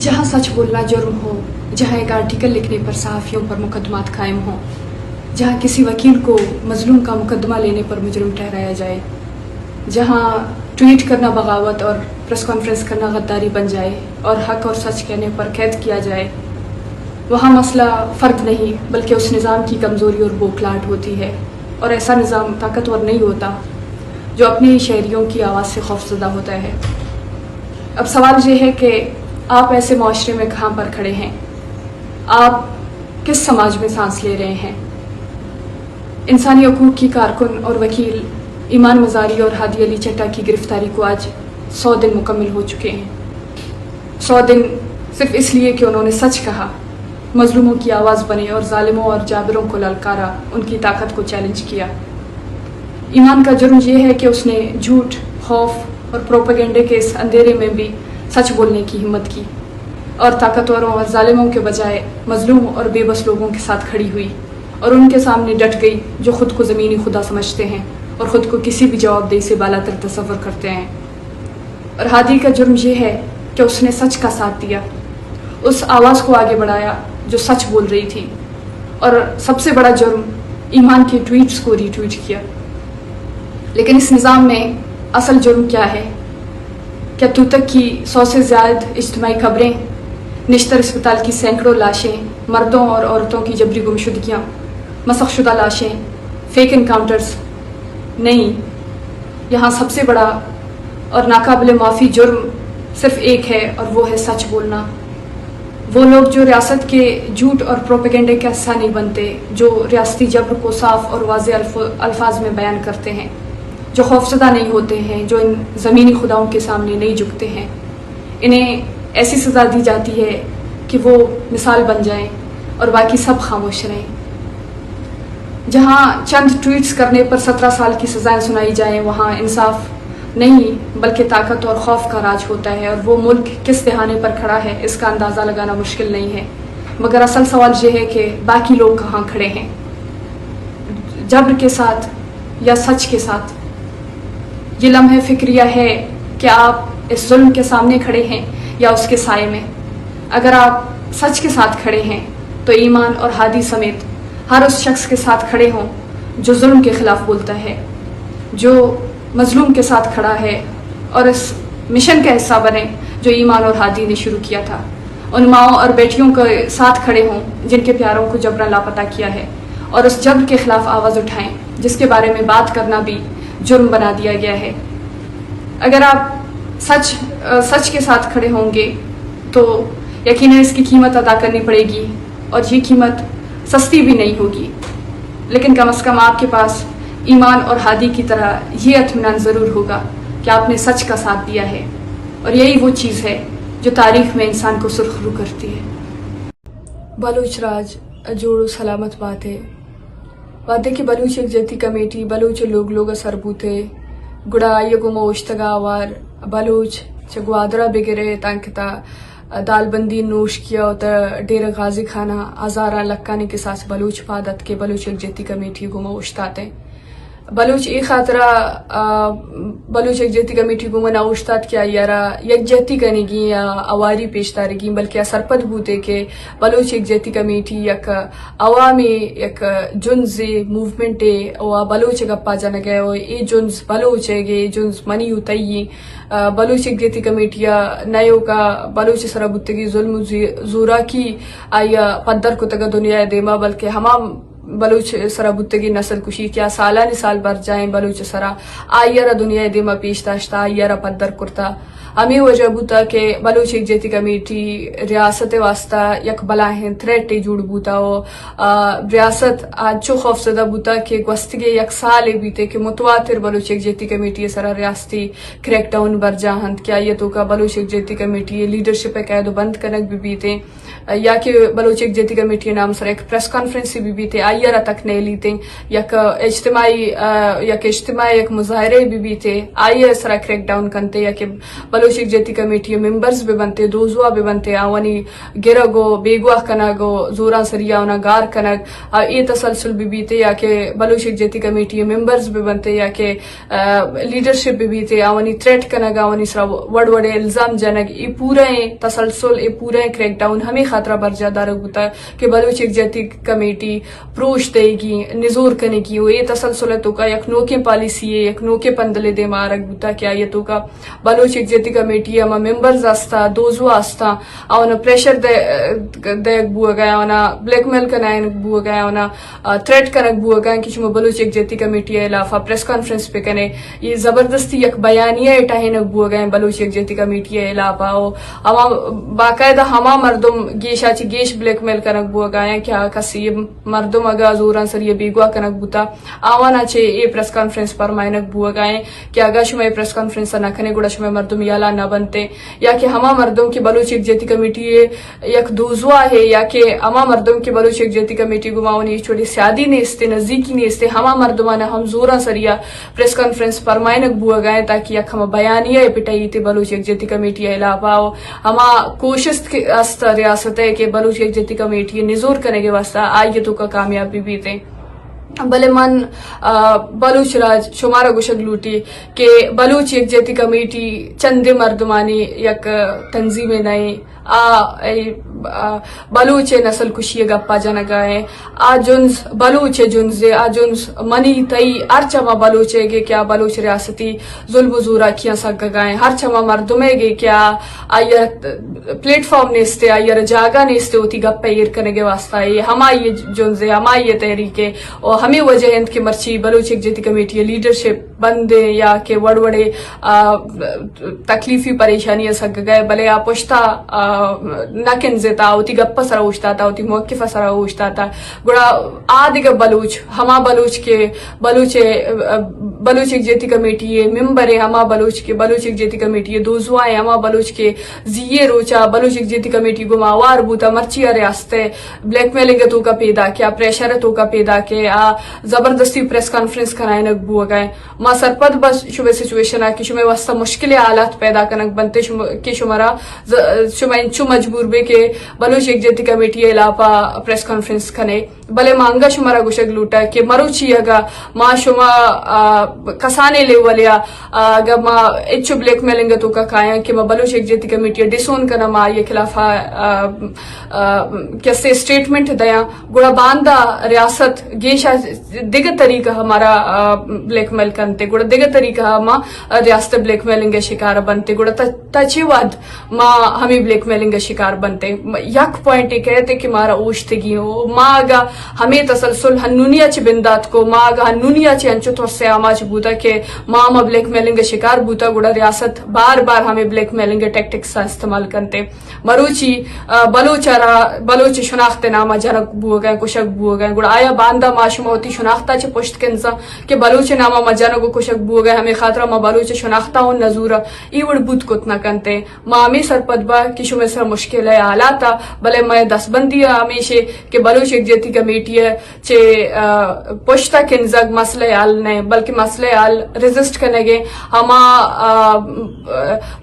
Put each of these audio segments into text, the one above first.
जहाँ सच बोलना जुर्म हो, जहाँ एक आर्टिकल लिखने पर सहाफ़ियों पर मुकदमात कायम हों, जहाँ किसी वकील को मजलूम का मुकदमा लेने पर मुजरिम ठहराया जाए, जहाँ ट्वीट करना बगावत और प्रेस कॉन्फ्रेंस करना गद्दारी बन जाए और हक और सच कहने पर कैद किया जाए, वहाँ मसला फ़र्द नहीं बल्कि उस निज़ाम की कमज़ोरी और बोखलाहट होती है। और ऐसा निज़ाम ताकतवर नहीं होता जो अपने शहरियों की आवाज़ से खौफज़दा होता है। अब सवाल ये है कि आप ऐसे माशरे में कहाँ पर खड़े हैं? आप किस समाज में सांस ले रहे हैं? इंसानी हकूक़ की कारकुन और वकील ईमान मज़ारी और हादी अली चट्टा की गिरफ़्तारी को आज 100 दिन मुकम्मल हो चुके हैं। 100 दिन सिर्फ इसलिए कि उन्होंने सच कहा, मजलूमों की आवाज़ बने और जालिमों और जाबिरों को ललकारा, उनकी ताकत को चैलेंज किया। ईमान का जुर्म यह है कि उसने झूठ, खौफ और प्रोपेगेंडे के इस अंधेरे में भी सच बोलने की हिम्मत की और ताकतवरों और जालिमों के बजाय मजलूम और बेबस लोगों के साथ खड़ी हुई और उनके सामने डट गई जो खुद को ज़मीनी खुदा समझते हैं और ख़ुद को किसी भी जवाबदेही से बालातर तसव्वुर करते हैं। और हादी का जुर्म यह है कि उसने सच का साथ दिया, उस आवाज़ को आगे बढ़ाया जो सच बोल रही थी, और सबसे बड़ा जुर्म ईमान के ट्वीट्स को रीट्वीट किया। लेकिन इस निज़ाम में असल जुर्म क्या है? क्या तूतक की 100 से ज़्यादा इज्तिमाई खबरें, निश्तर अस्पताल की सैकड़ों लाशें, मर्दों और औरतों की जबरी गुमशुदगियाँ, मसख़शुदा लाशें, फेक इनकाउंटर्स? नहीं, यहाँ सबसे बड़ा और नाकाबिल माफ़ी जुर्म सिर्फ एक है और वो है सच बोलना। वो लोग जो रियासत के झूठ और प्रोपेगेंडे का हिस्सा नहीं बनते, जो रियासती जबर को साफ और वाज़े अल्फाज में बयान करते हैं, जो खौफज़दा नहीं होते हैं, जो इन ज़मीनी खुदाओं के सामने नहीं झुकते हैं, इन्हें ऐसी सज़ा दी जाती है कि वो मिसाल बन जाएं और बाकी सब खामोश रहें। जहाँ चंद ट्वीट्स करने पर 17 साल की सज़ाएं सुनाई जाएं, वहाँ इंसाफ नहीं बल्कि ताकत और खौफ का राज होता है। और वो मुल्क किस दहाने पर खड़ा है इसका अंदाज़ा लगाना मुश्किल नहीं है, मगर असल सवाल ये है कि बाकी लोग कहाँ खड़े हैं, जबर के साथ या सच के साथ? ये लम्हे फ़िक्रिया है कि आप इस जुल्म के सामने खड़े हैं या उसके साए में। अगर आप सच के साथ खड़े हैं तो ईमान और हादी समेत हर उस शख्स के साथ खड़े हों जो जुल्म के ख़िलाफ़ बोलता है, जो मजलूम के साथ खड़ा है, और इस मिशन का हिस्सा बने जो ईमान और हादी ने शुरू किया था। उन माओं और बेटियों के साथ खड़े हों जिनके प्यारों को जबरन लापता किया है, और उस जबर के ख़िलाफ़ आवाज़ उठाएं जिसके बारे में बात करना भी जुर्म बना दिया गया है। अगर आप सच के साथ खड़े होंगे तो यकीनन इसकी कीमत अदा करनी पड़ेगी, और ये कीमत सस्ती भी नहीं होगी। लेकिन कम से कम आपके पास ईमान और हादी की तरह ये इत्मीनान ज़रूर होगा कि आपने सच का साथ दिया है, और यही वो चीज़ है जो तारीख़ में इंसान को सुरखरू करती है। बलूच राज जोड़ो सलामत बात है वादे की बलूच यकजहती कमेटी बलूच लोग सरबूते गुड़ा यगुमो उश्तगावार बलूच चगवादरा बिगरे तांकता दालबंदी नोश किया होता डेरा गाजी खाना आज़ारा लक्काने के साथ बलूच पादत के बलूच यकजहती कमेटी गुमो उश्ताते बलूच एक खातरा बलूच यकजहती कमेटी को मना उश्ताद क्या यारा यकजहती कनेगी या अवारी पेशदारगी बल्कि सरपद बूते के बलूच यकजहती कमेटी यक अवामी यक जुन्ज़ मूवमेंट और बलूच गप्पा जन गए और ये जुन्ज़ बलूच है गे जुन्ज़ मनी उतई बलूच यकजहती कमेटिया नयो का बलूच सरबुत्तगी जुल्म ज़ूरा की आया पद्दर को तगा दुनिया देमा बल्कि हमाम बलूच सरबुत्तगी नस्ल कुशी क्या सालानी साल बर जाएं बलूच सरा आयरा दुनिया दिमा पेश दाश्ता आयरा पद्दर कुर्ता हमें वजह बूता के बलूच यकजहती कमेटी रियासत वास्ता यक बलाहें थ्रेट जुड़ बूता हो रियासत आज चो खौफज़दा बूता के गस्तगे यक साल बीते के मुतवातिर बलूच यकजहती कमेटी सरा रियासती क्रैकडाउन बर जाहंत क्या ये तो का बलूच यकजहती कमेटी लीडरशिप कैद बंद कनक भी बीते या कि बलूच यकजहती कमेटी नाम सर एक प्रेस कॉन्फ्रेंस भी बीते आयरा तक नहीं लीते यक इज्तिमाई एक मुजाहरे भी बीते आइए सरा क्रैकडाउन करते या कि بلوچ یکجہتی کمیٹی ممبرز بھی بنتے دوزوا بھی بنتے آوانی گرگو بیگوا کنگو زورا سریا اونا گار کنگ یہ تسلسل بھی بیتے یا کہ بلوچ یکجہتی کمیٹی ممبرز بھی بنتے یا کہ لیڈرشپ بھی بیتے آوانی تھریٹ کنگ آوانی سرا وڑ وڑے الزام جنگ یہ پورا تسلسل یہ پورا کریک ڈاؤن ہمیں خطرہ برجا دارگ ہوتا ہے کہ بلوچ یکجہتی کمیٹی پروش دے گی نزور کنے کی یہ تسلسل ہے تو کا یک نوکے پالیسی ہے یک نوکے پندلے دے مارگ ہوتا کیا یہ تو کا بلوچ یکجہتی کمیٹی اما ممبرز آستا دوزو آستا اونا پریشر دے بو گیا اونا بلیک میل کنائن بو گیا اونا تھریٹ کنک بو گیا کہ شما بلوچ یکجہتی کمیٹی علاوہ پریس کانفرنس پہ کنے یہ زبردستی یک بیانیہ اٹھائنک بو گیا بلوچ یکجہتی کمیٹی علاوہ اما باقاعدہ ہما مردم گیشا چی گیش بلیک میل کنک بو گیا کیا کسی مردم اگا زوران سر یہ بیگوا کنک بوتا آوانا چھے یہ پریس کانفرنس پر مائنک بو گئے کہ اگا شما یہ پریس کانفرنس نہ کنے گوڑا شما مردم یالا نہ بنتے یا کہ ہما مردم کی بلوچ یکجہتی کمیٹی یک دوزوا ہے یا کہ ہما مردم کی بلوچ یکجہتی کمیٹی گماونی چھوڑی سیادی نیستے نزدیکی نیستے ہما مردمانا ہم زورا سریا پریس کانفرنس پر مائنک بو گئے تاکہ یک ہما بیانیہ پٹائی تے بلوچ یکجہتی کمیٹی علاوہ ہما کوشش است ریاست ہے کہ بلوچ یکجہتی کمیٹی نزور کرنے کے واسطہ آئیے تو کا کامیابی بھی تے بلے من بلوچ راج شمارا گوشگ لوٹی کہ بلوچ یکجہتی کمیٹی چند مردمانی یک تنظیم نئے بلوچ نسل کشی گپا جنگا ہے آ جنز بلوچ جنز آ جنز منی تئی ہر چما بلوچے گے کیا بلوچ ریاستی ظلم و زورا کیا سگ گائیں ہر چما مردمے گے کیا آیا پلیٹ فارم نیستے آیا جاگا نیستے ہوتی گپ پیر کرنے کے واسطہ یہ ہما یہ جنز ہما یہ تحریکے اور ہمیں وجہ ہند کی مرچی بلوچ یکجہتی کمیٹی لیڈرشپ بندے یا کہ وڑ وڑے تکلیفی پریشانی سگ گئے بلے آپ پشتا نہ کنزتا ہوتی گپا سرا اوشتا تھا ہوتی موقف سرا اوشتا تھا گڑا آدھگ بلوچ ہما بلوچ کے بلوچ یکجہتی کمیٹی ممبر ہے ہما بلوچ کے بلوچ یکجہتی کمیٹی دوزوائیں ہما بلوچ کے زیے روچا بلوچ یکجہتی کمیٹی گماوار بوتا مرچی ریاستے بلیک میلنگ تو کا پیدا کیا پریشر تو کا پیدا کے زبردستی پریس کانفرنس کرائیں نک بو گئے ما سرپد بس شبہ سچویشن ہے کہ شمہ واسطہ مشکل حالات پیدا کنک بنتے کہ شمارا شمہ انچو مجبور بے کہ بلوچ یکجہتی کمیٹی علاوہ پریس کانفرنس کھنے بلے مانگا شمارا گوشگ لوٹا کہ مروچی اگا ما شما کسانے لے ولیا اگا ما اچو بلیک میلنگ تو کا کھایا کہ ما بلوچ یکجہتی کمیٹی ڈسون کنا ما یہ خلاف کیسے اسٹیٹمنٹ دیا گوڑا باندھا ریاست گیشا دیگر طریقہ ہمارا بلیک میل کرتے گوڑا دیگر طریقہ ہما ریاست بلیک میلنگ شکار بنتے گوڑا تچی ود ما ہمیں بلیک میلنگ شکار بنتے یک پوائنٹ یہ کہتے کہ مارا اوشتگی ہو ما آگا ہمیں تسلسل ہنونیا چی بندات کو ما آگا ہنونیا چی انچو تو سے آما چی بوتا کہ ما ہما بلیک میلنگ شکار بوتا گوڑا ریاست بار بار ہمیں بلیک میلنگ ٹیکٹکس استعمال کرتے مروچی بلوچ شناخت نامہ جنک بو گئے کشک بو گئے گوڑا آیا باندھا معاشمہ ہوتی شناختہ چی پشت کنزا کہ بلوچ نامہ ما جنک کشک بو گئے ہمیں خاطرہ ما بلوچ شناختہ ہوں نزورہ ای وڑ بود کتنا کنتے ما ہمیں سرپد با کہ شمیں سر مشکل ہے حالاتا بلے میں دس بندی ہمیشہ کہ بلوچ یکجہتی کمیٹی چے پشتہ کنزگ مسئلہ حل نہیں بلکہ مسئلہ حل ریزسٹ کرنے گے ہما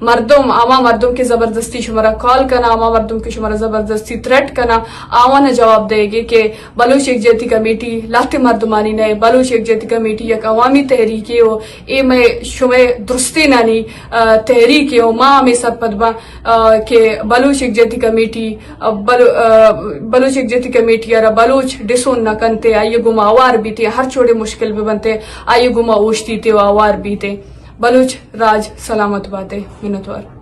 مردم کے زبردستی شمارا کال کرنا ہما مردم کے شمارا زبردستی تھریٹ کرنا آوانا جواب دے گے کہ بلوچ یکجہتی کمیٹی لاتے مردمانی نہیں بلوچ یکجہتی کمیٹی یک عوامی تحریکی ہو اے میں شمیں درستی نانی تحریکی ہو ماں ہمیں سرپد با کہ بلوچ یکجہتی کمیٹی بلوچ یکجہتی کمیٹی ارا بلوچ ڈسون نہ کنتے آئیے گما آوار بھی تے ہر چھوڑے مشکل بھی بنتے آئیے گما اوشتی تے آوار بھی تے بلوچ راج سلامت باتیں منتوار